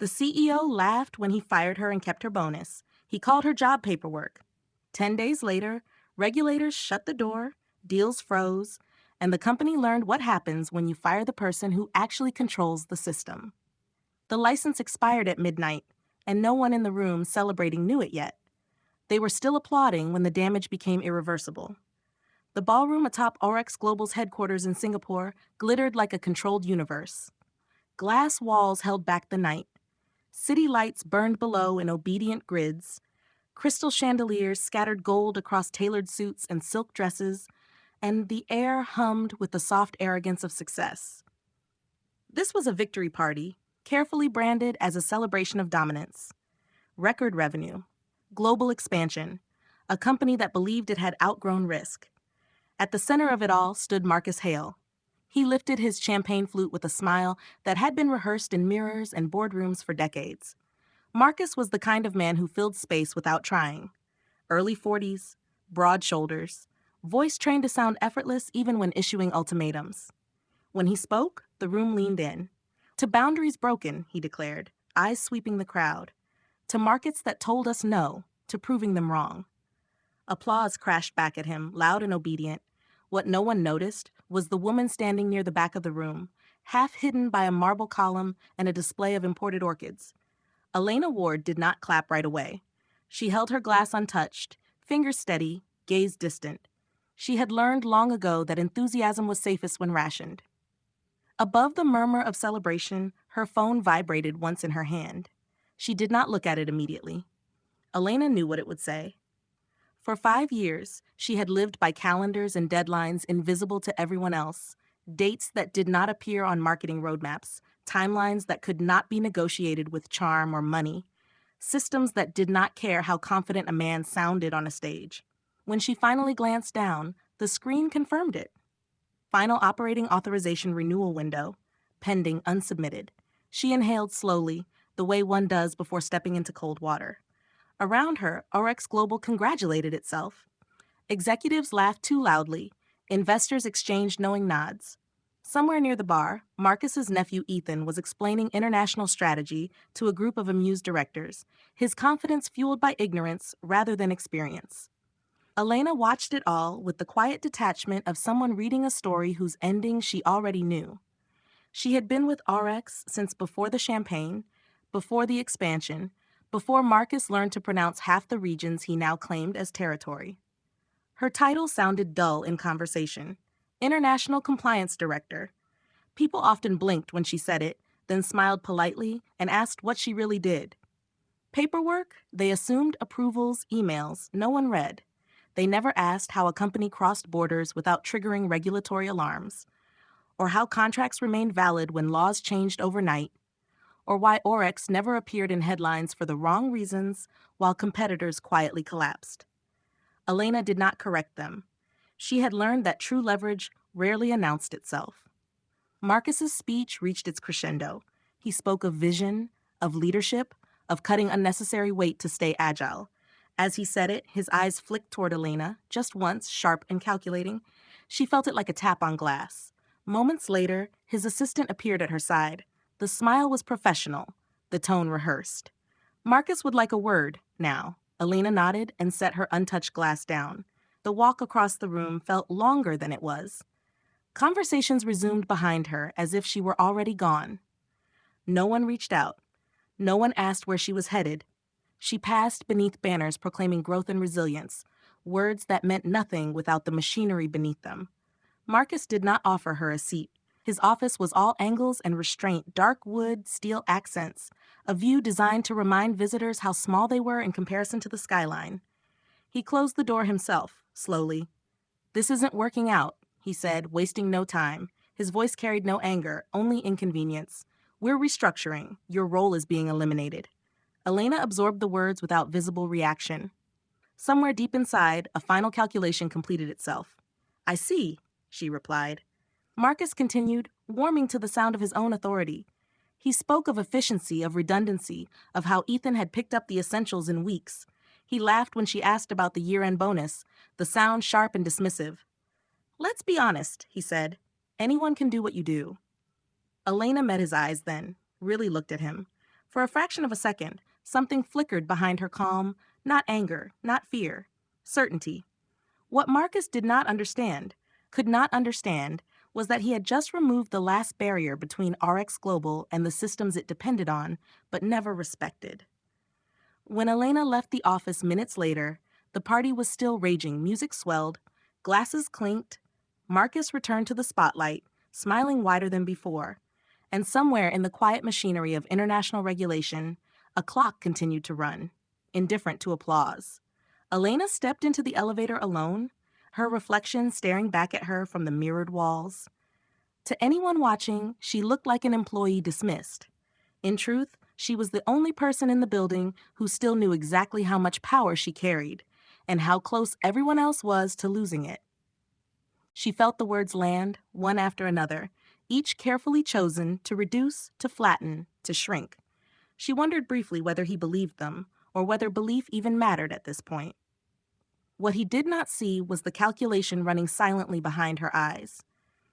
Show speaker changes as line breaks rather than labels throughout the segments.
The CEO laughed when he fired her and kept her bonus. He called her job paperwork. 10 days later, regulators shut the door, deals froze, and the company learned what happens when you fire the person who actually controls the system. The license expired at midnight, and no one in the room celebrating knew it yet. They were still applauding when the damage became irreversible. The ballroom atop Orex Global's headquarters in Singapore glittered like a controlled universe. Glass walls held back the night. City lights burned below in obedient grids. Crystal chandeliers scattered gold across tailored suits and silk dresses, and the air hummed with the soft arrogance of success. This was a victory party, carefully branded as a celebration of dominance. Record revenue, global expansion, a company that believed it had outgrown risk. At the center of it all stood Marcus Hale. He lifted his champagne flute with a smile that had been rehearsed in mirrors and boardrooms for decades. Marcus was the kind of man who filled space without trying. Early 40s, broad shoulders, voice trained to sound effortless even when issuing ultimatums. When he spoke, the room leaned in. To boundaries broken, he declared, eyes sweeping the crowd. To markets that told us no, to proving them wrong. Applause crashed back at him, loud and obedient. What no one noticed was the woman standing near the back of the room, half hidden by a marble column and a display of imported orchids. Elena Ward did not clap right away. She held her glass untouched, fingers steady, gaze distant. She had learned long ago that enthusiasm was safest when rationed. Above the murmur of celebration, her phone vibrated once in her hand. She did not look at it immediately. Elena knew what it would say. For 5 years, she had lived by calendars and deadlines invisible to everyone else, dates that did not appear on marketing roadmaps, timelines that could not be negotiated with charm or money, systems that did not care how confident a man sounded on a stage. When she finally glanced down, the screen confirmed it. Final operating authorization renewal window, pending unsubmitted. She inhaled slowly, the way one does before stepping into cold water. Around her, Orex Global congratulated itself. Executives laughed too loudly. Investors exchanged knowing nods. Somewhere near the bar, Marcus's nephew Ethan was explaining international strategy to a group of amused directors, his confidence fueled by ignorance rather than experience. Elena watched it all with the quiet detachment of someone reading a story whose ending she already knew. She had been with Orex since before the champagne, before the expansion, before Marcus learned to pronounce half the regions he now claimed as territory. Her title sounded dull in conversation. International Compliance Director. People often blinked when she said it, then smiled politely and asked what she really did. Paperwork, they assumed approvals, emails, no one read. They never asked how a company crossed borders without triggering regulatory alarms, or how contracts remained valid when laws changed overnight, or why Orex never appeared in headlines for the wrong reasons while competitors quietly collapsed. Elena did not correct them. She had learned that true leverage rarely announced itself. Marcus's speech reached its crescendo. He spoke of vision, of leadership, of cutting unnecessary weight to stay agile. As he said it, his eyes flicked toward Elena, just once, sharp and calculating. She felt it like a tap on glass. Moments later, his assistant appeared at her side. The smile was professional, the tone rehearsed. Marcus would like a word, now. Elena nodded and set her untouched glass down. The walk across the room felt longer than it was. Conversations resumed behind her as if she were already gone. No one reached out. No one asked where she was headed. She passed beneath banners proclaiming growth and resilience, words that meant nothing without the machinery beneath them. Marcus did not offer her a seat. His office was all angles and restraint, dark wood, steel accents, a view designed to remind visitors how small they were in comparison to the skyline. He closed the door himself, slowly. "This isn't working out," he said, wasting no time. His voice carried no anger, only inconvenience. "We're restructuring. Your role is being eliminated." Elena absorbed the words without visible reaction. Somewhere deep inside, a final calculation completed itself. "I see," she replied. Marcus continued, warming to the sound of his own authority. He spoke of efficiency, of redundancy, of how Ethan had picked up the essentials in weeks. He laughed when she asked about the year-end bonus, the sound sharp and dismissive. "Let's be honest," he said. "Anyone can do what you do." Elena met his eyes then, really looked at him. For a fraction of a second, something flickered behind her calm, not anger, not fear, certainty. What Marcus did not understand, could not understand, was that he had just removed the last barrier between RX Global and the systems it depended on, but never respected. When Elena left the office minutes later, the party was still raging. Music swelled, glasses clinked. Marcus returned to the spotlight, smiling wider than before. And somewhere in the quiet machinery of international regulation, a clock continued to run, indifferent to applause. Elena stepped into the elevator alone, her reflection staring back at her from the mirrored walls. To anyone watching, she looked like an employee dismissed. In truth, she was the only person in the building who still knew exactly how much power she carried and how close everyone else was to losing it. She felt the words land, one after another, each carefully chosen to reduce, to flatten, to shrink. She wondered briefly whether he believed them, or whether belief even mattered at this point. What he did not see was the calculation running silently behind her eyes.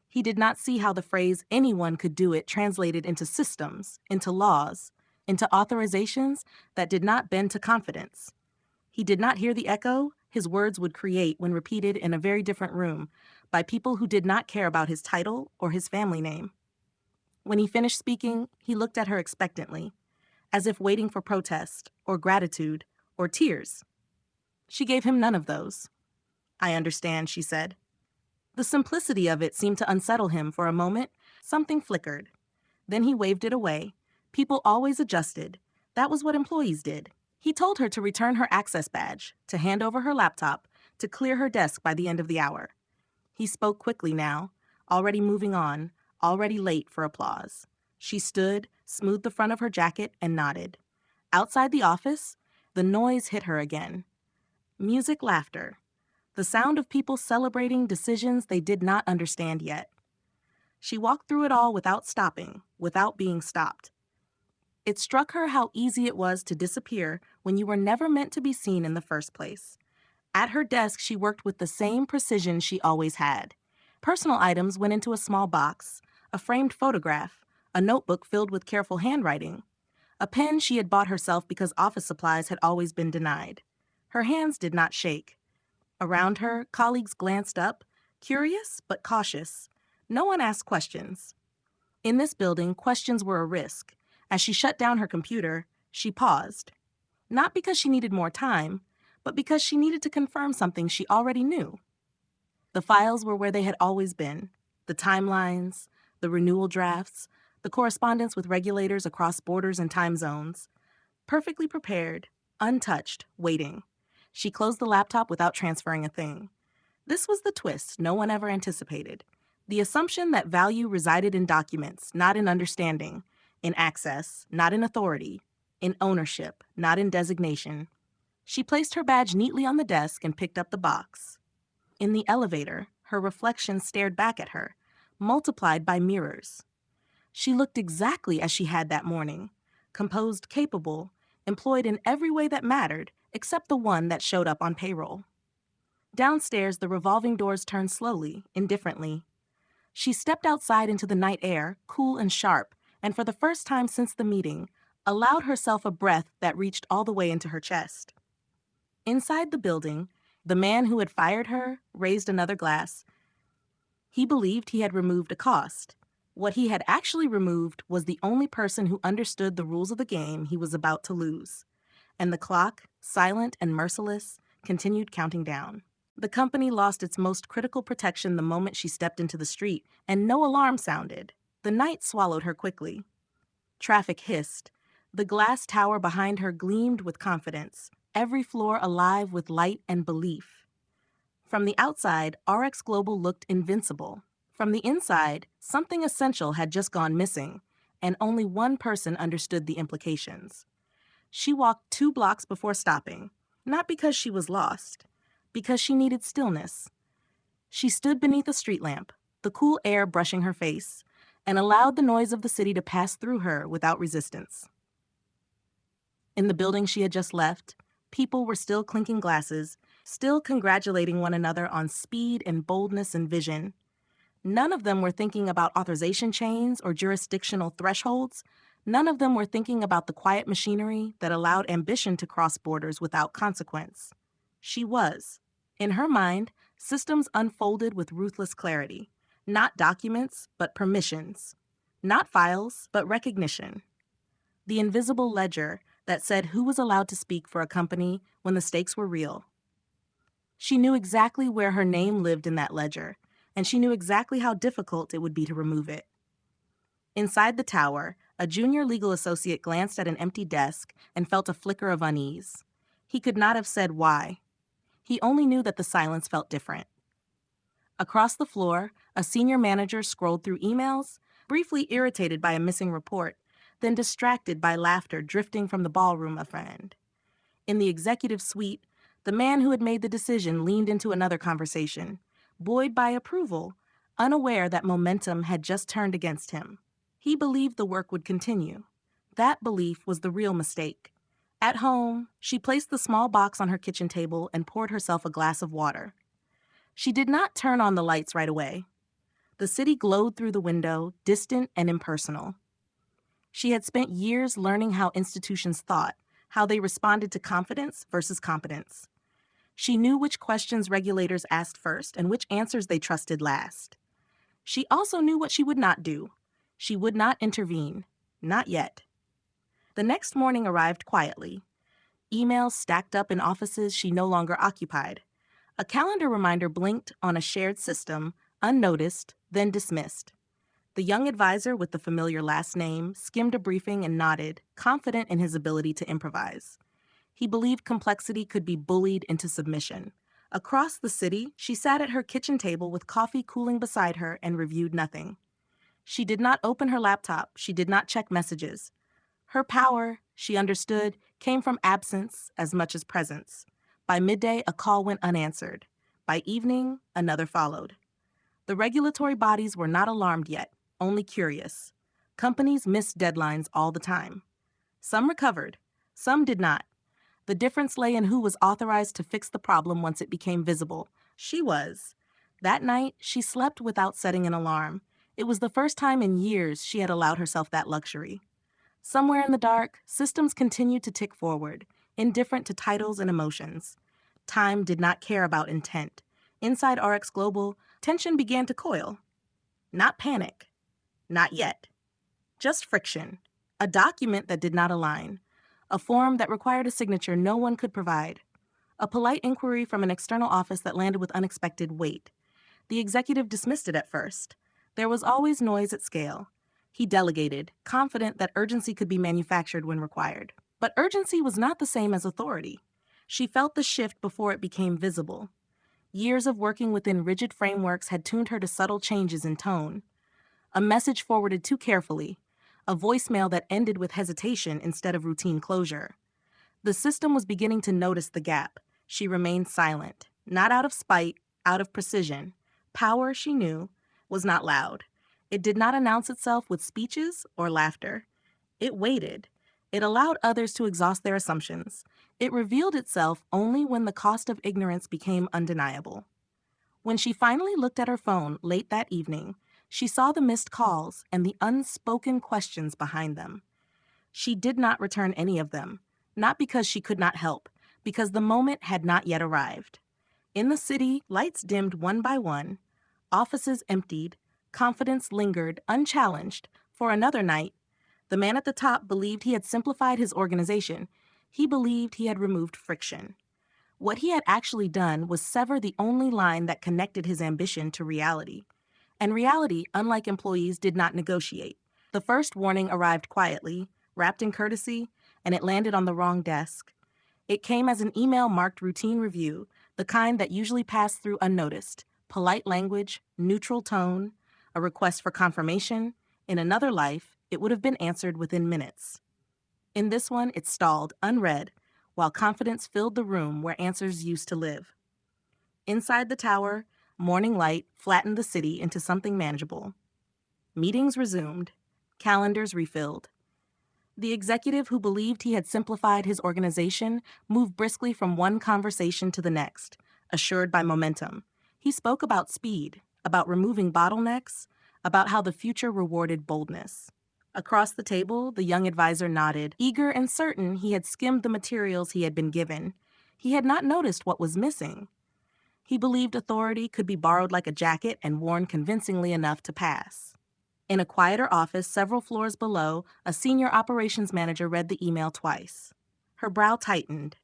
He did not see how the phrase anyone could do it translated into systems, into laws, into authorizations that did not bend to confidence. He did not hear the echo his words would create when repeated in a very different room by people who did not care about his title or his family name. When he finished speaking, he looked at her expectantly, as if waiting for protest or gratitude or tears. She gave him none of those. "I understand," she said. The simplicity of it seemed to unsettle him for a moment. Something flickered. Then he waved it away. People always adjusted. That was what employees did. He told her to return her access badge, to hand over her laptop, to clear her desk by the end of the hour. He spoke quickly now, already moving on, already late for applause. She stood, smoothed the front of her jacket, and nodded. Outside the office, the noise hit her again. Music, laughter. The sound of people celebrating decisions they did not understand yet. She walked through it all without stopping, without being stopped. It struck her how easy it was to disappear when you were never meant to be seen in the first place. At her desk, she worked with the same precision she always had. Personal items went into a small box, a framed photograph, a notebook filled with careful handwriting, a pen she had bought herself because office supplies had always been denied. Her hands did not shake. Around her, colleagues glanced up, curious but cautious. No one asked questions. In this building, questions were a risk. As she shut down her computer, she paused. Not because she needed more time, but because she needed to confirm something she already knew. The files were where they had always been. The timelines, the renewal drafts, the correspondence with regulators across borders and time zones. Perfectly prepared, untouched, waiting. She closed the laptop without transferring a thing. This was the twist no one ever anticipated. The assumption that value resided in documents, not in understanding, in access, not in authority, in ownership, not in designation. She placed her badge neatly on the desk and picked up the box. In the elevator, her reflection stared back at her, multiplied by mirrors. She looked exactly as she had that morning, composed, capable, employed in every way that mattered, except the one that showed up on payroll. Downstairs, the revolving doors turned slowly, indifferently. She stepped outside into the night air, cool and sharp, and for the first time since the meeting, allowed herself a breath that reached all the way into her chest. Inside the building, the man who had fired her raised another glass. He believed he had removed a cost. What he had actually removed was the only person who understood the rules of the game he was about to lose. And the clock, silent and merciless, continued counting down. The company lost its most critical protection the moment she stepped into the street, and no alarm sounded. The night swallowed her quickly. Traffic hissed. The glass tower behind her gleamed with confidence, every floor alive with light and belief. From the outside, RX Global looked invincible. From the inside, something essential had just gone missing, and only one person understood the implications. She walked 2 blocks before stopping, not because she was lost, because she needed stillness. She stood beneath a street lamp, the cool air brushing her face, and allowed the noise of the city to pass through her without resistance. In the building she had just left, people were still clinking glasses, still congratulating one another on speed and boldness and vision. None of them were thinking about authorization chains or jurisdictional thresholds. None of them were thinking about the quiet machinery that allowed ambition to cross borders without consequence. She was. In her mind, systems unfolded with ruthless clarity. Not documents, but permissions. Not files, but recognition. The invisible ledger that said who was allowed to speak for a company when the stakes were real. She knew exactly where her name lived in that ledger, and she knew exactly how difficult it would be to remove it. Inside the tower, a junior legal associate glanced at an empty desk and felt a flicker of unease. He could not have said why. He only knew that the silence felt different. Across the floor, a senior manager scrolled through emails, briefly irritated by a missing report, then distracted by laughter drifting from the ballroom of a friend. In the executive suite, the man who had made the decision leaned into another conversation, buoyed by approval, unaware that momentum had just turned against him. He believed the work would continue. That belief was the real mistake. At home, she placed the small box on her kitchen table and poured herself a glass of water. She did not turn on the lights right away. The city glowed through the window, distant and impersonal. She had spent years learning how institutions thought, how they responded to confidence versus competence. She knew which questions regulators asked first and which answers they trusted last. She also knew what she would not do. She would not intervene. Not yet. The next morning arrived quietly. Emails stacked up in offices she no longer occupied. A calendar reminder blinked on a shared system, unnoticed, then dismissed. The young advisor with the familiar last name skimmed a briefing and nodded, confident in his ability to improvise. He believed complexity could be bullied into submission. Across the city, she sat at her kitchen table with coffee cooling beside her and reviewed nothing. She did not open her laptop. She did not check messages. Her power, she understood, came from absence as much as presence. By midday, a call went unanswered. By evening, another followed. The regulatory bodies were not alarmed yet, only curious. Companies missed deadlines all the time. Some recovered. Some did not. The difference lay in who was authorized to fix the problem once it became visible. She was. That night, she slept without setting an alarm. It was the first time in years she had allowed herself that luxury. Somewhere in the dark, systems continued to tick forward, indifferent to titles and emotions. Time did not care about intent. Inside RX Global, tension began to coil. Not panic. Not yet. Just friction. A document that did not align. A form that required a signature no one could provide. A polite inquiry from an external office that landed with unexpected weight. The executive dismissed it at first. There was always noise at scale. He delegated, confident that urgency could be manufactured when required. But urgency was not the same as authority. She felt the shift before it became visible. Years of working within rigid frameworks had tuned her to subtle changes in tone. A message forwarded too carefully. A voicemail that ended with hesitation instead of routine closure. The system was beginning to notice the gap. She remained silent, not out of spite, out of precision. Power, she knew, was not loud. It did not announce itself with speeches or laughter. It waited. It allowed others to exhaust their assumptions. It revealed itself only when the cost of ignorance became undeniable. When she finally looked at her phone late that evening, she saw the missed calls and the unspoken questions behind them. She did not return any of them, not because she could not help, because the moment had not yet arrived. In the city, lights dimmed one by one, offices emptied, confidence lingered, unchallenged, for another night. The man at the top believed he had simplified his organization. He believed he had removed friction. What he had actually done was sever the only line that connected his ambition to reality. And reality, unlike employees, did not negotiate. The first warning arrived quietly, wrapped in courtesy, and it landed on the wrong desk. It came as an email marked routine review, the kind that usually passed through unnoticed. Polite language, neutral tone, a request for confirmation. In another life, it would have been answered within minutes. In this one, it stalled, unread, while confidence filled the room where answers used to live. Inside the tower, morning light flattened the city into something manageable. Meetings resumed, calendars refilled. The executive who believed he had simplified his organization moved briskly from one conversation to the next, assured by momentum. He spoke about speed, about removing bottlenecks, about how the future rewarded boldness. Across the table, the young advisor nodded, eager and certain he had skimmed the materials he had been given. He had not noticed what was missing. He believed authority could be borrowed like a jacket and worn convincingly enough to pass. In a quieter office several floors below, a senior operations manager read the email twice. Her brow tightened.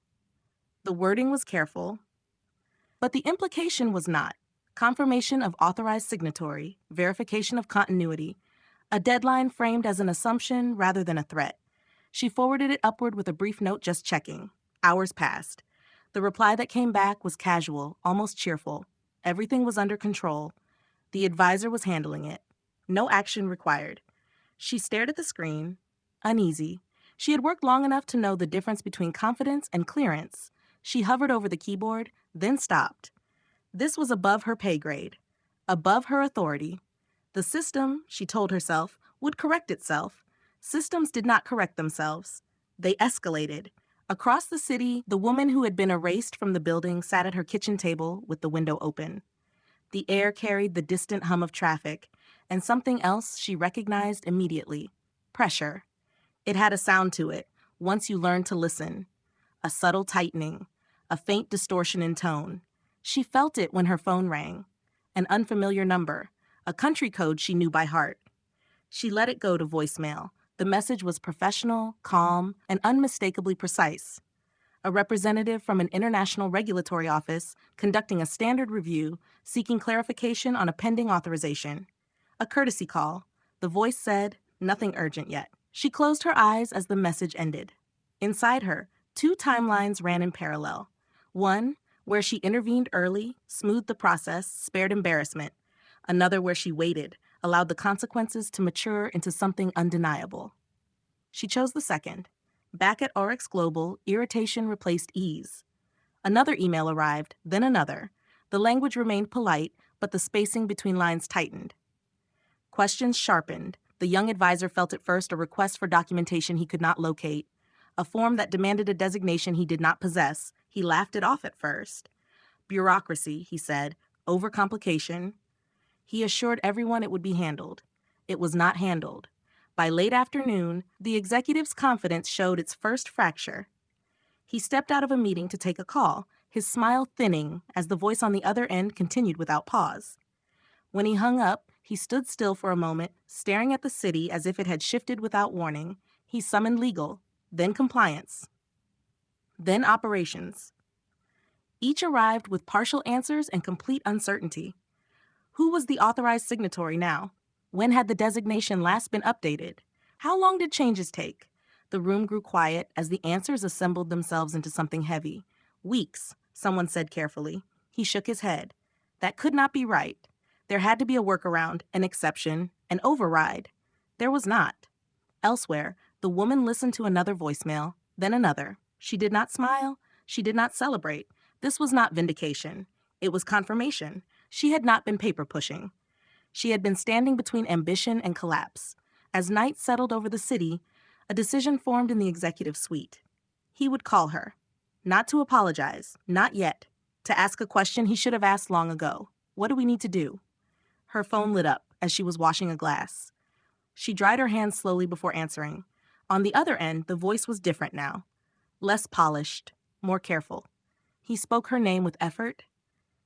The wording was careful, but the implication was not. Confirmation of authorized signatory, verification of continuity, a deadline framed as an assumption rather than a threat. She forwarded it upward with a brief note just checking. Hours passed. The reply that came back was casual, almost cheerful. Everything was under control. The advisor was handling it. No action required. She stared at the screen, uneasy. She had worked long enough to know the difference between confidence and clearance. She hovered over the keyboard, then stopped. This was above her pay grade, above her authority. The system, she told herself, would correct itself. Systems did not correct themselves. They escalated. Across the city, the woman who had been erased from the building sat at her kitchen table with the window open. The air carried the distant hum of traffic, and something else she recognized immediately. Pressure. It had a sound to it, once you learned to listen. A subtle tightening, a faint distortion in tone. She felt it when her phone rang. An unfamiliar number, a country code she knew by heart. She let it go to voicemail. The message was professional, calm, and unmistakably precise. A representative from an international regulatory office conducting a standard review, seeking clarification on a pending authorization. A courtesy call. The voice said, nothing urgent yet. She closed her eyes as the message ended. Inside her, two timelines ran in parallel. One, where she intervened early, smoothed the process, spared embarrassment. Another where she waited, allowed the consequences to mature into something undeniable. She chose the second. Back at Oryx Global, irritation replaced ease. Another email arrived, then another. The language remained polite, but the spacing between lines tightened. Questions sharpened. The young advisor felt at first a request for documentation he could not locate, a form that demanded a designation he did not possess. He laughed it off at first. Bureaucracy, he said, overcomplication. He assured everyone it would be handled. It was not handled. By late afternoon, the executive's confidence showed its first fracture. He stepped out of a meeting to take a call, his smile thinning as the voice on the other end continued without pause. When he hung up, he stood still for a moment, staring at the city as if it had shifted without warning. He summoned legal, then compliance, then operations. Each arrived with partial answers and complete uncertainty. Who was the authorized signatory now? When had the designation last been updated? How long did changes take? The room grew quiet as the answers assembled themselves into something heavy. Weeks, someone said carefully. He shook his head. That could not be right. There had to be a workaround, an exception, an override. There was not. Elsewhere, the woman listened to another voicemail, then another. She did not smile. She did not celebrate. This was not vindication. It was confirmation. She had not been paper pushing. She had been standing between ambition and collapse. As night settled over the city, a decision formed in the executive suite. He would call her. Not to apologize, not yet. To ask a question he should have asked long ago. What do we need to do? Her phone lit up as she was washing a glass. She dried her hands slowly before answering. On the other end, the voice was different now. Less polished, more careful. He spoke her name with effort,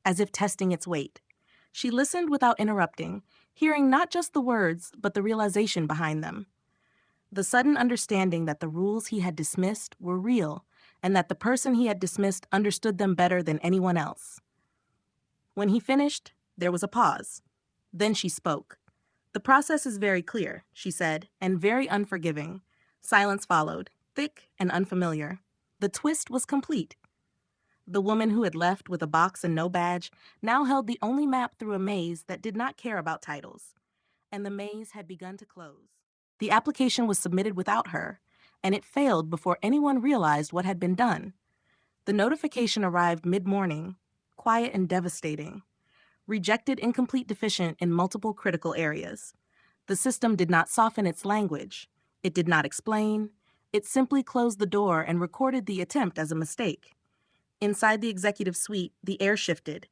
as if testing its weight. She listened without interrupting, hearing not just the words, but the realization behind them. The sudden understanding that the rules he had dismissed were real, and that the person he had dismissed understood them better than anyone else. When he finished, there was a pause. Then she spoke. The process is very clear, she said, and very unforgiving. Silence followed, thick and unfamiliar. The twist was complete. The woman who had left with a box and no badge now held the only map through a maze that did not care about titles. And the maze had begun to close. The application was submitted without her, and it failed before anyone realized what had been done. The notification arrived mid-morning, quiet and devastating. Rejected, incomplete, deficient in multiple critical areas. The system did not soften its language. It did not explain. It simply closed the door and recorded the attempt as a mistake. Inside the executive suite, the air shifted.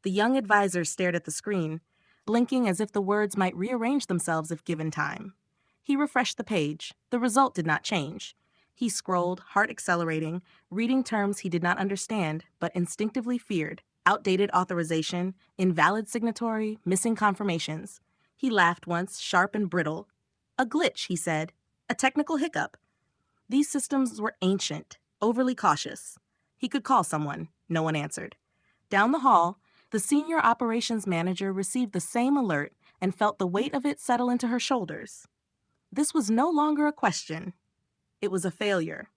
The young advisor stared at the screen, blinking as if the words might rearrange themselves if given time. He refreshed the page. The result did not change. He scrolled, heart accelerating, reading terms he did not understand but instinctively feared. Outdated authorization, invalid signatory, missing confirmations. He laughed once, sharp and brittle. A glitch, he said. A technical hiccup. These systems were ancient, overly cautious. He could call someone. No one answered. Down the hall, the senior operations manager received the same alert and felt the weight of it settle into her shoulders. This was no longer a question. It was a failure.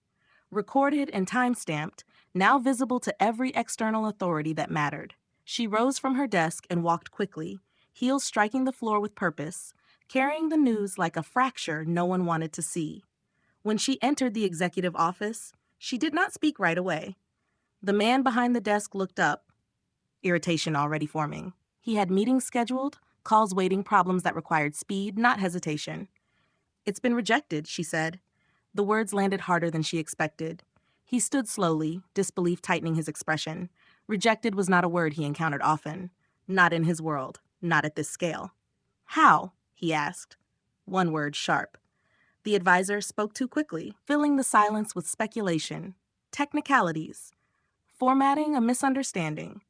Recorded and time-stamped, now visible to every external authority that mattered. She rose from her desk and walked quickly, heels striking the floor with purpose, carrying the news like a fracture no one wanted to see. When she entered the executive office, she did not speak right away. The man behind the desk looked up, irritation already forming. He had meetings scheduled, calls waiting, problems that required speed, not hesitation. "It's been rejected," she said. The words landed harder than she expected. He stood slowly, disbelief tightening his expression. Rejected was not a word he encountered often. Not in his world, not at this scale. "How?" he asked. One word, sharp. The advisor spoke too quickly, filling the silence with speculation. Technicalities. Formatting, a misunderstanding.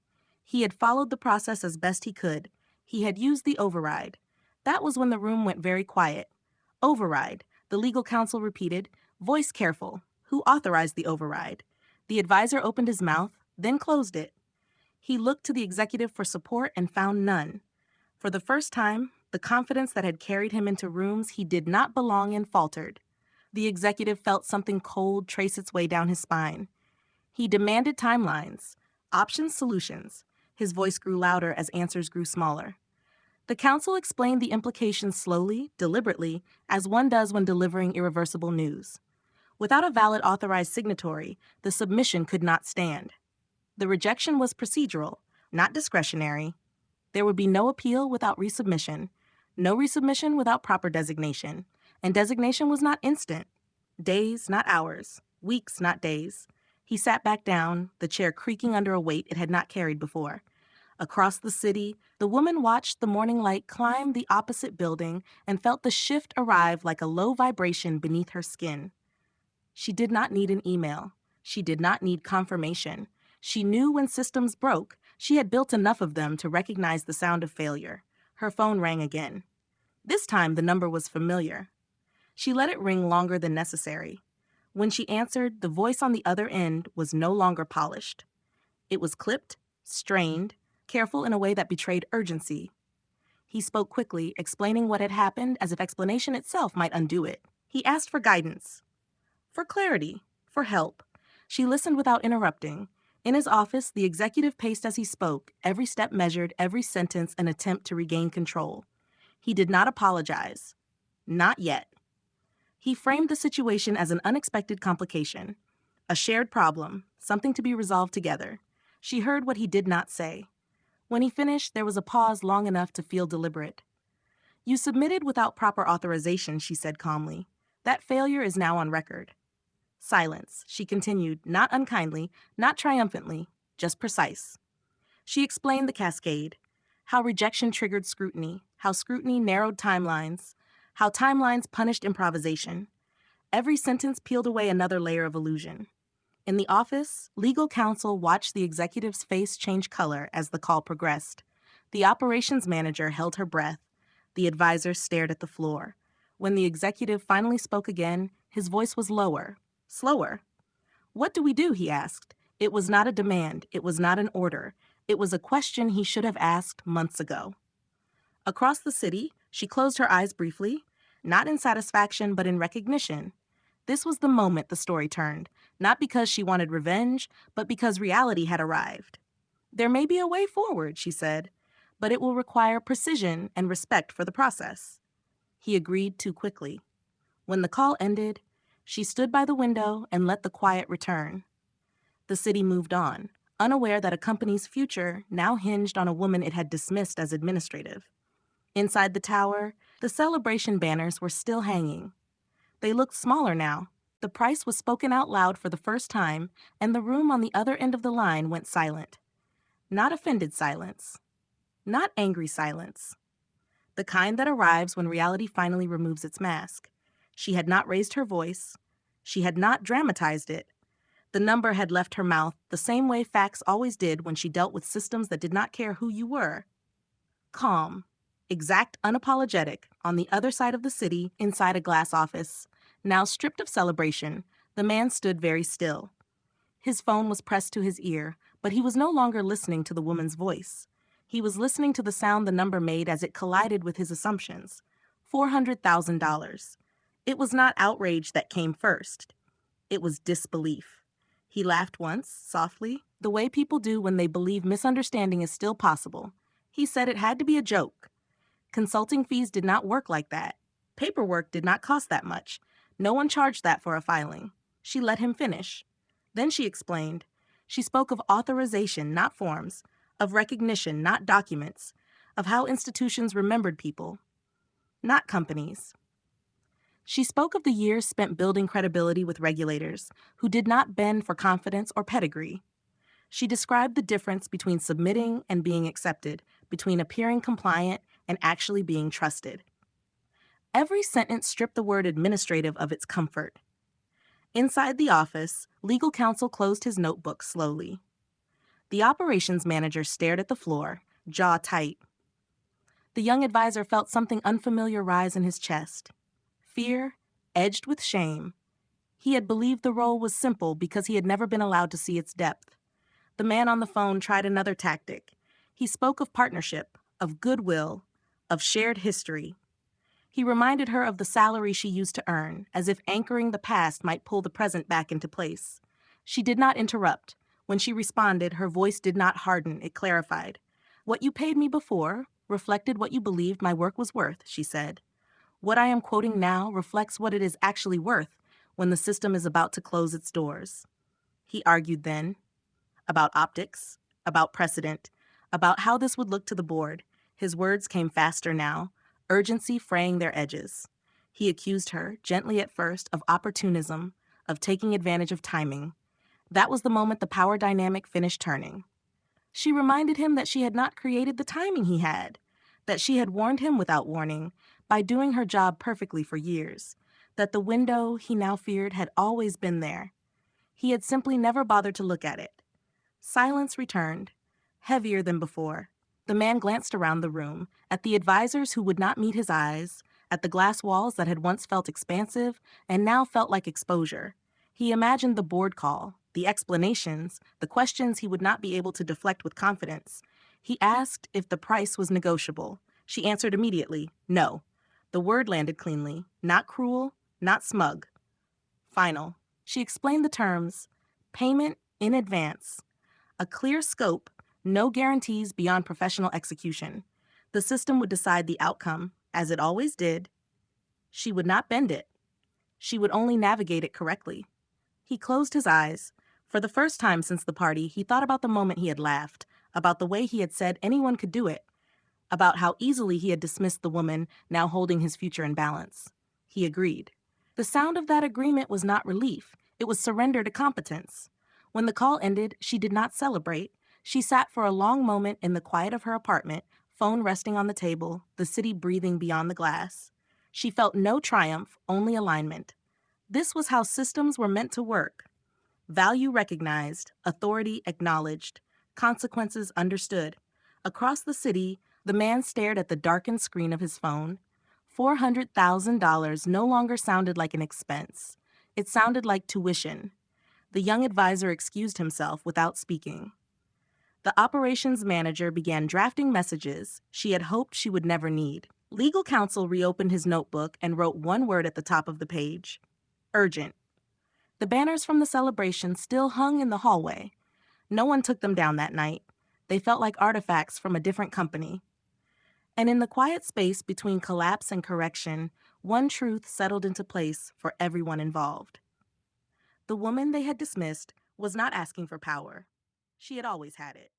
He had followed the process as best he could. He had used the override. That was when the room went very quiet. Override, the legal counsel repeated, voice careful. Who authorized the override? The advisor opened his mouth, then closed it. He looked to the executive for support and found none. For the first time, the confidence that had carried him into rooms he did not belong in faltered. The executive felt something cold trace its way down his spine. He demanded timelines, options, solutions. His voice grew louder as answers grew smaller. The counsel explained the implications slowly, deliberately, as one does when delivering irreversible news. Without a valid authorized signatory, the submission could not stand. The rejection was procedural, not discretionary. There would be no appeal without resubmission, no resubmission without proper designation, and designation was not instant. Days, not hours, weeks, not days. He sat back down, the chair creaking under a weight it had not carried before. Across the city, the woman watched the morning light climb the opposite building and felt the shift arrive like a low vibration beneath her skin. She did not need an email. She did not need confirmation. She knew when systems broke. She had built enough of them to recognize the sound of failure. Her phone rang again. This time, the number was familiar. She let it ring longer than necessary. When she answered, the voice on the other end was no longer polished. It was clipped, strained, careful in a way that betrayed urgency. He spoke quickly, explaining what had happened as if explanation itself might undo it. He asked for guidance, for clarity, for help. She listened without interrupting. In his office, the executive paced as he spoke, every step measured, every sentence an attempt to regain control. He did not apologize. Not yet. He framed the situation as an unexpected complication, a shared problem, something to be resolved together. She heard what he did not say. When he finished, there was a pause long enough to feel deliberate. "You submitted without proper authorization," she said calmly. "That failure is now on record." Silence. She continued, not unkindly, not triumphantly, just precise. She explained the cascade, how rejection triggered scrutiny, how scrutiny narrowed timelines, how timelines punished improvisation. Every sentence peeled away another layer of illusion. In the office, legal counsel watched the executive's face change color as the call progressed. The operations manager held her breath. The advisor stared at the floor. When the executive finally spoke again, his voice was lower, slower. "What do we do?" he asked. It was not a demand. It was not an order. It was a question he should have asked months ago. Across the city, she closed her eyes briefly, not in satisfaction but in recognition. This was the moment the story turned, not because she wanted revenge, but because reality had arrived. "There may be a way forward," she said, "but it will require precision and respect for the process." He agreed too quickly. When the call ended, she stood by the window and let the quiet return. The city moved on, unaware that a company's future now hinged on a woman it had dismissed as administrative. Inside the tower, the celebration banners were still hanging. They looked smaller now. The price was spoken out loud for the first time, and the room on the other end of the line went silent. Not offended silence. Not angry silence. the kind that arrives when reality finally removes its mask. She had not raised her voice. She had not dramatized it. The number had left her mouth the same way facts always did when she dealt with systems that did not care who you were. Calm, exact, unapologetic, on the other side of the city, inside a glass office. Now stripped of celebration, the man stood very still. His phone was pressed to his ear, but he was no longer listening to the woman's voice. He was listening to the sound the number made as it collided with his assumptions. $400,000. It was not outrage that came first. It was disbelief. He laughed once, softly, the way people do when they believe misunderstanding is still possible. He said it had to be a joke. Consulting fees did not work like that. Paperwork did not cost that much. No one charged that for a filing. She let him finish. Then she explained. She spoke of authorization, not forms, of recognition, not documents, of how institutions remembered people, not companies. She spoke of the years spent building credibility with regulators who did not bend for confidence or pedigree. She described the difference between submitting and being accepted, between appearing compliant and actually being trusted. Every sentence stripped the word administrative of its comfort. Inside the office, legal counsel closed his notebook slowly. The operations manager stared at the floor, jaw tight. The young advisor felt something unfamiliar rise in his chest. Fear, edged with shame. He had believed the role was simple because he had never been allowed to see its depth. The man on the phone tried another tactic. He spoke of partnership, of goodwill, of shared history. He reminded her of the salary she used to earn, as if anchoring the past might pull the present back into place. She did not interrupt. When she responded, her voice did not harden, it clarified. What you paid me before reflected what you believed my work was worth, she said. What I am quoting now reflects what it is actually worth when the system is about to close its doors. He argued then, about optics, about precedent, about how this would look to the board. His words came faster now, urgency fraying their edges. He accused her, gently at first, of opportunism, of taking advantage of timing. That was the moment the power dynamic finished turning. She reminded him that she had not created the timing he had, that she had warned him without warning, by doing her job perfectly for years, that the window, he now feared, had always been there. He had simply never bothered to look at it. Silence returned, heavier than before. The man glanced around the room, at the advisors who would not meet his eyes, at the glass walls that had once felt expansive and now felt like exposure. He imagined the board call, the explanations, the questions he would not be able to deflect with confidence. He asked if the price was negotiable. She answered immediately, no. The word landed cleanly, not cruel, not smug. Final. She explained the terms, payment in advance. A clear scope, no guarantees beyond professional execution. The system would decide the outcome, as it always did. She would not bend it. She would only navigate it correctly. He closed his eyes. For the first time since the party, he thought about the moment he had laughed, about the way he had said anyone could do it, about how easily he had dismissed the woman now holding his future in balance. He agreed. The sound of that agreement was not relief. It was surrender to competence. When the call ended, she did not celebrate. She sat for a long moment in the quiet of her apartment, phone resting on the table, the city breathing beyond the glass. She felt no triumph, only alignment. This was how systems were meant to work. Value recognized, authority acknowledged, consequences understood. Across the city, the man stared at the darkened screen of his phone. $400,000 no longer sounded like an expense. It sounded like tuition. The young advisor excused himself without speaking. The operations manager began drafting messages she had hoped she would never need. Legal counsel reopened his notebook and wrote one word at the top of the page. Urgent. The banners from the celebration still hung in the hallway. No one took them down that night. They felt like artifacts from a different company. And in the quiet space between collapse and correction, one truth settled into place for everyone involved. The woman they had dismissed was not asking for power. She had always had it.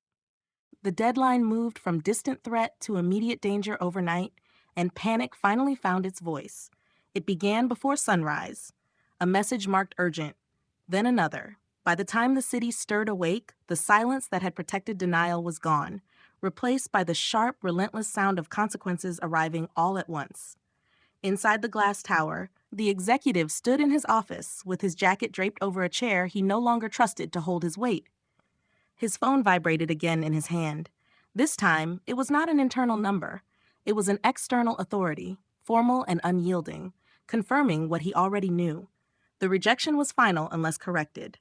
The deadline moved from distant threat to immediate danger overnight, and panic finally found its voice. It began before sunrise. A message marked urgent, then another. By the time the city stirred awake, the silence that had protected denial was gone. replaced by the sharp, relentless sound of consequences arriving all at once. Inside the glass tower, the executive stood in his office with his jacket draped over a chair he no longer trusted to hold his weight. His phone vibrated again in his hand. This time, it was not an internal number. It was an external authority, formal and unyielding, confirming what he already knew. The rejection was final unless corrected.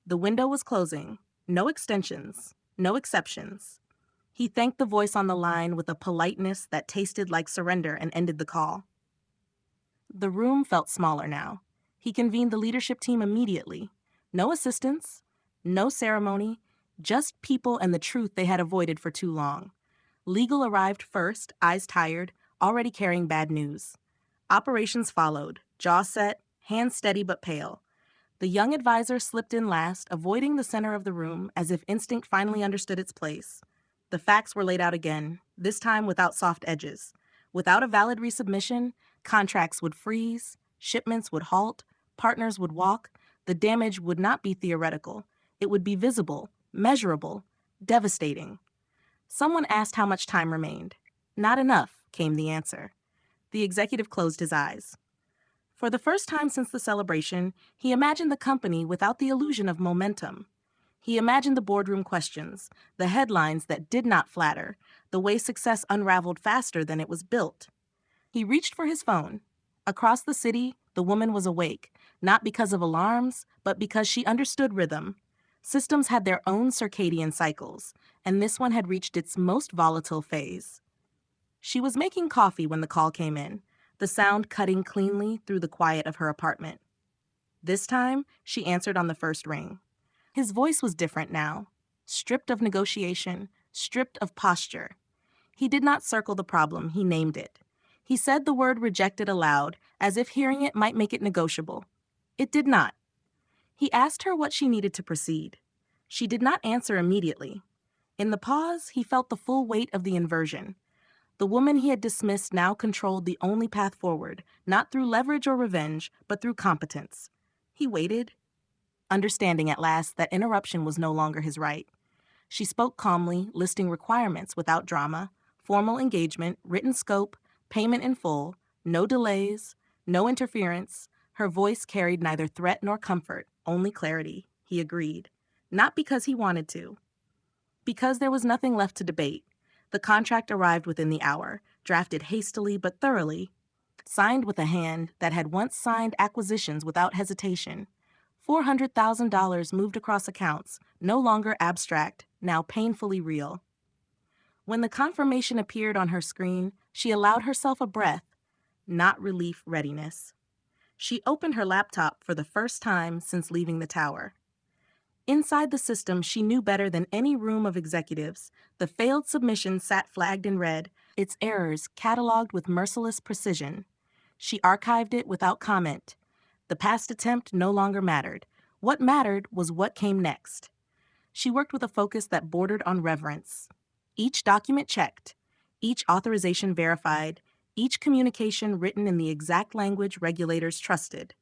The window was closing. No extensions. No exceptions. He thanked the voice on the line with a politeness that tasted like surrender and ended the call. The room felt smaller now. He convened the leadership team immediately. No assistants, no ceremony, just people and the truth they had avoided for too long. Legal arrived first, eyes tired, already carrying bad news. Operations followed, jaw set, hands steady but pale. The young advisor slipped in last, avoiding the center of the room as if instinct finally understood its place. The facts were laid out again, this time without soft edges. Without a valid resubmission, contracts would freeze, shipments would halt, partners would walk. The damage would not be theoretical. It would be visible, measurable, devastating. Someone asked how much time remained. Not enough, came the answer. The executive closed his eyes. For the first time since the celebration, he imagined the company without the illusion of momentum. He imagined the boardroom questions, the headlines that did not flatter, the way success unraveled faster than it was built. He reached for his phone. Across the city, the woman was awake, not because of alarms, but because she understood rhythm. Systems had their own circadian cycles, and this one had reached its most volatile phase. She was making coffee when the call came in, the sound cutting cleanly through the quiet of her apartment. This time, she answered on the first ring. His voice was different now, stripped of negotiation, stripped of posture. He did not circle the problem, he named it. He said the word rejected aloud, as if hearing it might make it negotiable. It did not. He asked her what she needed to proceed. She did not answer immediately. In the pause, he felt the full weight of the inversion. The woman he had dismissed now controlled the only path forward, not through leverage or revenge, but through competence. He waited, understanding at last that interruption was no longer his right. She spoke calmly, listing requirements without drama, formal engagement, written scope, payment in full, no delays, no interference. Her voice carried neither threat nor comfort, only clarity. He agreed. Not because he wanted to. Because there was nothing left to debate. The contract arrived within the hour, drafted hastily but thoroughly, signed with a hand that had once signed acquisitions without hesitation. $400,000 moved across accounts, no longer abstract, now painfully real. When the confirmation appeared on her screen, she allowed herself a breath, not relief readiness. She opened her laptop for the first time since leaving the tower. Inside the system she knew better than any room of executives, the failed submission sat flagged in red, its errors cataloged with merciless precision. She archived it without comment. The past attempt no longer mattered. What mattered was what came next. She worked with a focus that bordered on reverence. Each document checked, each authorization verified, each communication written in the exact language regulators trusted.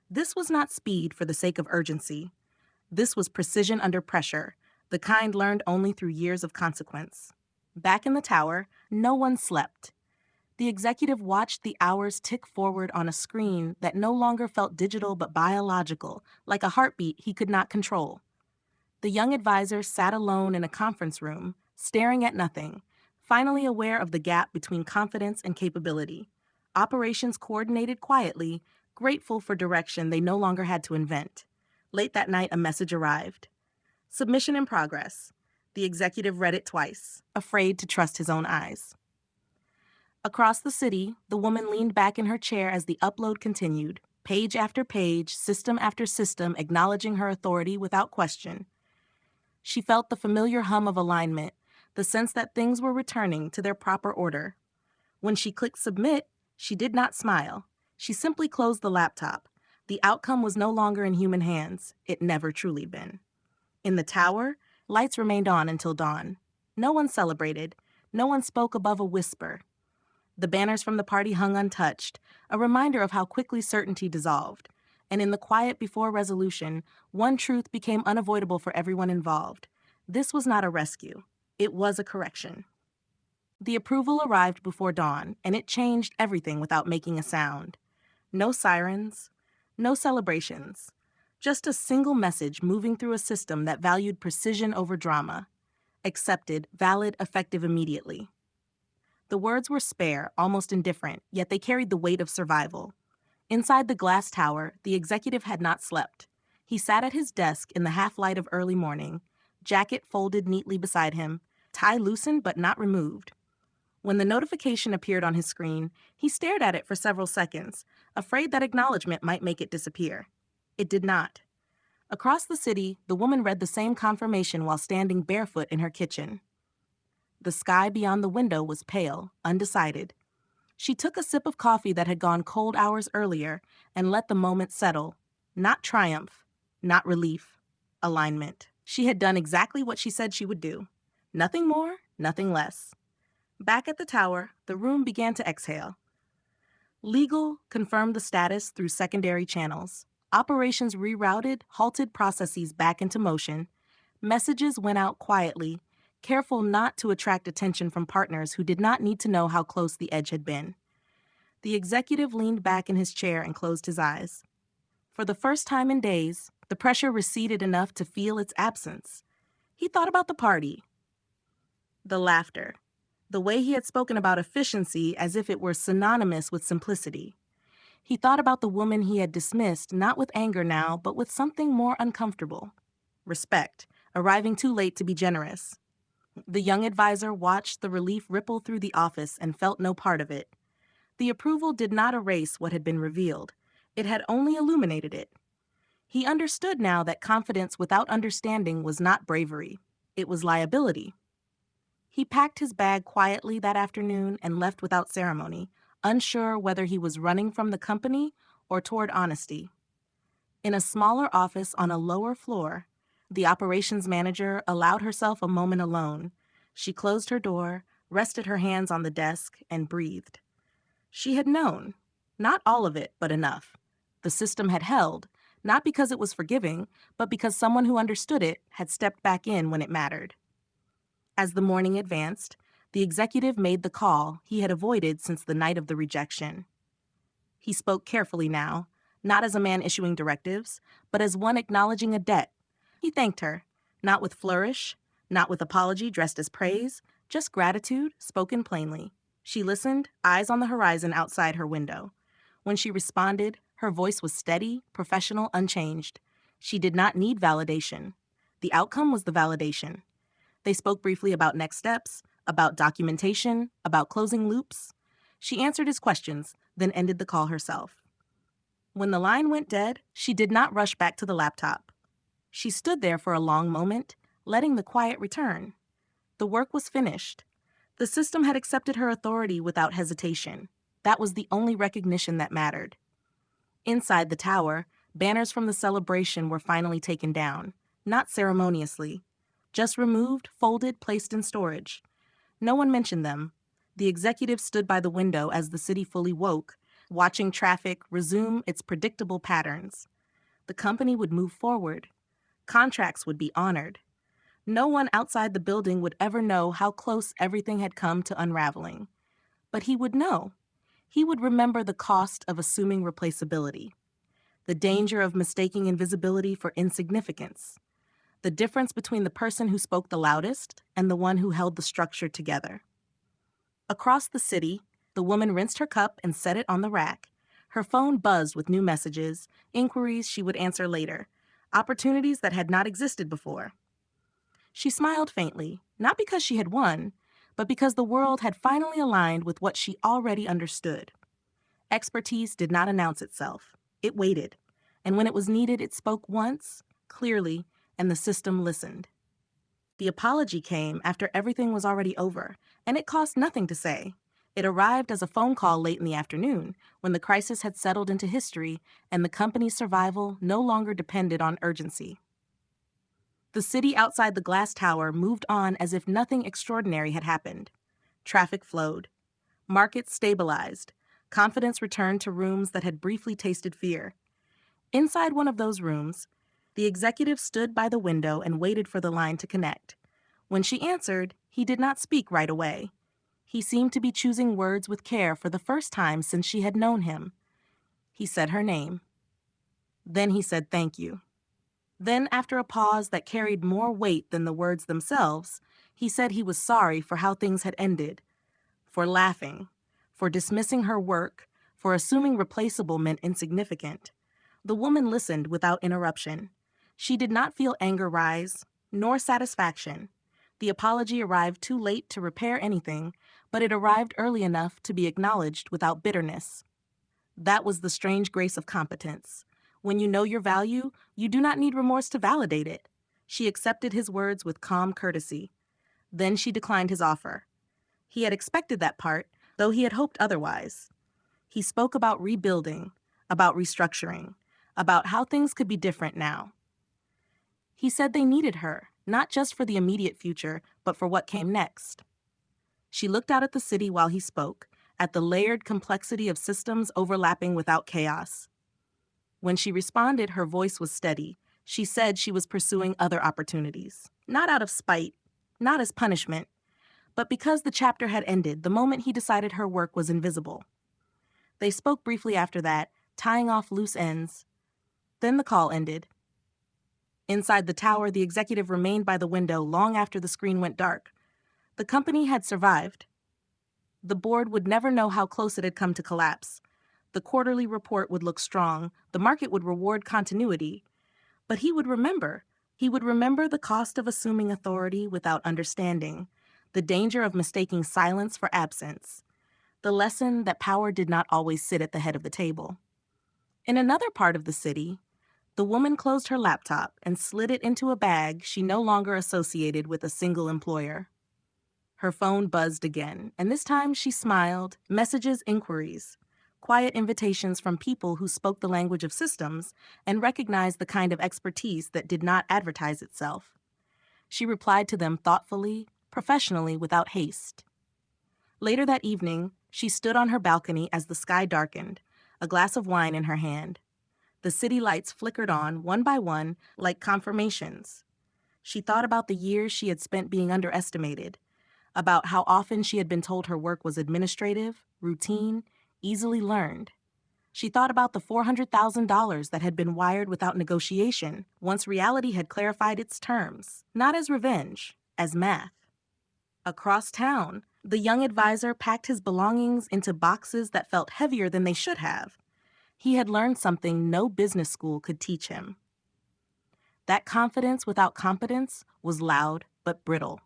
This was not speed for the sake of urgency. This was precision under pressure, the kind learned only through years of consequence. Back in the tower, no one slept. The executive watched the hours tick forward on a screen that no longer felt digital but biological, like a heartbeat he could not control. The young advisor sat alone in a conference room, staring at nothing, finally aware of the gap between confidence and capability. Operations coordinated quietly, grateful for direction they no longer had to invent. Late that night, a message arrived. Submission in progress. The executive read it twice, afraid to trust his own eyes. Across the city, the woman leaned back in her chair as the upload continued, page after page, system after system, acknowledging her authority without question. She felt the familiar hum of alignment, the sense that things were returning to their proper order. When she clicked submit, she did not smile. She simply closed the laptop. The outcome was no longer in human hands. It never truly been. In the tower, lights remained on until dawn. No one celebrated. No one spoke above a whisper. The banners from the party hung untouched, a reminder of how quickly certainty dissolved. And in the quiet before resolution, one truth became unavoidable for everyone involved. This was not a rescue. It was a correction. The approval arrived before dawn, and it changed everything without making a sound. No sirens, no celebrations, just a single message moving through a system that valued precision over drama. Accepted, valid, effective immediately. The words were spare, almost indifferent, yet they carried the weight of survival. Inside the glass tower, the executive had not slept. He sat at his desk in the half-light of early morning, jacket folded neatly beside him, tie loosened but not removed. When the notification appeared on his screen, he stared at it for several seconds, afraid that acknowledgement might make it disappear. It did not. Across the city, the woman read the same confirmation while standing barefoot in her kitchen. The sky beyond the window was pale, undecided. She took a sip of coffee that had gone cold hours earlier and let the moment settle. Not triumph, not relief, alignment. She had done exactly what she said she would do. Nothing more, nothing less. Back at the tower, the room began to exhale. Legal confirmed the status through secondary channels. Operations rerouted, halted processes back into motion. Messages went out quietly, careful not to attract attention from partners who did not need to know how close the edge had been. The executive leaned back in his chair and closed his eyes. For the first time in days, the pressure receded enough to feel its absence. He thought about the party, the laughter, the way he had spoken about efficiency as if it were synonymous with simplicity. He thought about the woman he had dismissed, not with anger now, but with something more uncomfortable. Respect, arriving too late to be generous. The young advisor watched the relief ripple through the office and felt no part of it. The approval did not erase what had been revealed. It had only illuminated it. He understood now that confidence without understanding was not bravery. It was liability. He packed his bag quietly that afternoon and left without ceremony, unsure whether he was running from the company or toward honesty. In a smaller office on a lower floor, the operations manager allowed herself a moment alone. She closed her door, rested her hands on the desk, and breathed. She had known. Not all of it, but enough. The system had held, not because it was forgiving, but because someone who understood it had stepped back in when it mattered. As the morning advanced, the executive made the call he had avoided since the night of the rejection. He spoke carefully now, not as a man issuing directives, but as one acknowledging a debt. He thanked her, not with flourish, not with apology dressed as praise, just gratitude spoken plainly. She listened, eyes on the horizon outside her window. When she responded, her voice was steady, professional, unchanged. She did not need validation. The outcome was the validation. They spoke briefly about next steps, about documentation, about closing loops. She answered his questions, then ended the call herself. When the line went dead, she did not rush back to the laptop. She stood there for a long moment, letting the quiet return. The work was finished. The system had accepted her authority without hesitation. That was the only recognition that mattered. Inside the tower, banners from the celebration were finally taken down, not ceremoniously. Just removed, folded, placed in storage. No one mentioned them. The executive stood by the window as the city fully woke, watching traffic resume its predictable patterns. The company would move forward. Contracts would be honored. No one outside the building would ever know how close everything had come to unraveling. But he would know. He would remember the cost of assuming replaceability, the danger of mistaking invisibility for insignificance, the difference between the person who spoke the loudest and the one who held the structure together. Across the city, the woman rinsed her cup and set it on the rack. Her phone buzzed with new messages, inquiries she would answer later, opportunities that had not existed before. She smiled faintly, not because she had won, but because the world had finally aligned with what she already understood. Expertise did not announce itself. It waited, and when it was needed, it spoke once, clearly, and the system listened. The apology came after everything was already over, and it cost nothing to say. It arrived as a phone call late in the afternoon, when the crisis had settled into history and the company's survival no longer depended on urgency. The city outside the glass tower moved on as if nothing extraordinary had happened. Traffic flowed. Markets stabilized. Confidence returned to rooms that had briefly tasted fear. Inside one of those rooms, the executive stood by the window and waited for the line to connect. When she answered, He did not speak right away. He seemed to be choosing words with care for the first time since she had known him. He said her name. Then he said thank you. Then, after a pause that carried more weight than the words themselves, he said he was sorry for how things had ended, for laughing, for dismissing her work, for assuming replaceable meant insignificant. The woman listened without interruption. She did not feel anger rise, nor satisfaction. The apology arrived too late to repair anything, but it arrived early enough to be acknowledged without bitterness. That was the strange grace of competence. When you know your value, you do not need remorse to validate it. She accepted his words with calm courtesy. Then she declined his offer. He had expected that part, though he had hoped otherwise. He spoke about rebuilding, about restructuring, about how things could be different now. He said they needed her, not just for the immediate future, but for what came next. She looked out at the city while he spoke, at the layered complexity of systems overlapping without chaos. When she responded, her voice was steady. She said she was pursuing other opportunities, not out of spite, not as punishment, but because the chapter had ended the moment he decided her work was invisible. They spoke briefly after that, tying off loose ends. Then the call ended. Inside the tower, the executive remained by the window long after the screen went dark. The company had survived. The board would never know how close it had come to collapse. The quarterly report would look strong, the market would reward continuity. But he would remember. He would remember the cost of assuming authority without understanding, the danger of mistaking silence for absence, the lesson that power did not always sit at the head of the table. In another part of the city, the woman closed her laptop and slid it into a bag she no longer associated with a single employer. Her phone buzzed again, and this time she smiled, messages, inquiries, quiet invitations from people who spoke the language of systems and recognized the kind of expertise that did not advertise itself. She replied to them thoughtfully, professionally, without haste. Later that evening, she stood on her balcony as the sky darkened, a glass of wine in her hand. The city lights flickered on, one by one, like confirmations. She thought about the years she had spent being underestimated, about how often she had been told her work was administrative, routine, easily learned. She thought about the $400,000 that had been wired without negotiation, once reality had clarified its terms, not as revenge, as math. Across town, the young advisor packed his belongings into boxes that felt heavier than they should have. He had learned something no business school could teach him. That confidence without competence was loud but brittle.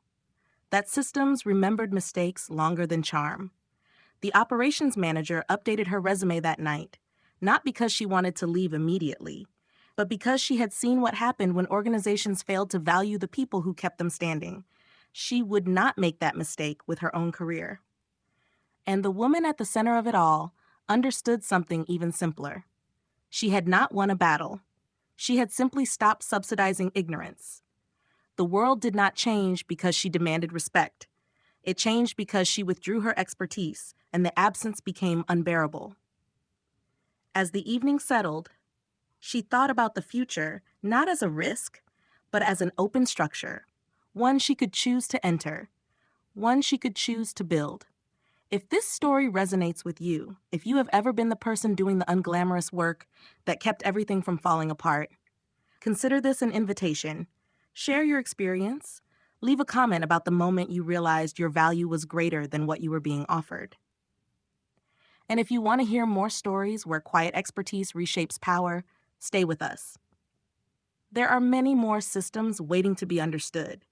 That systems remembered mistakes longer than charm. The operations manager updated her resume that night, not because she wanted to leave immediately, but because she had seen what happened when organizations failed to value the people who kept them standing. She would not make that mistake with her own career. And the woman at the center of it all understood something even simpler. She had not won a battle. She had simply stopped subsidizing ignorance. The world did not change because she demanded respect. It changed because she withdrew her expertise, and the absence became unbearable. As the evening settled, she thought about the future not as a risk, but as an open structure, one she could choose to enter, one she could choose to build. If this story resonates with you, if you have ever been the person doing the unglamorous work that kept everything from falling apart, consider this an invitation. Share your experience. Leave a comment about the moment you realized your value was greater than what you were being offered. And if you want to hear more stories where quiet expertise reshapes power, stay with us. There are many more systems waiting to be understood.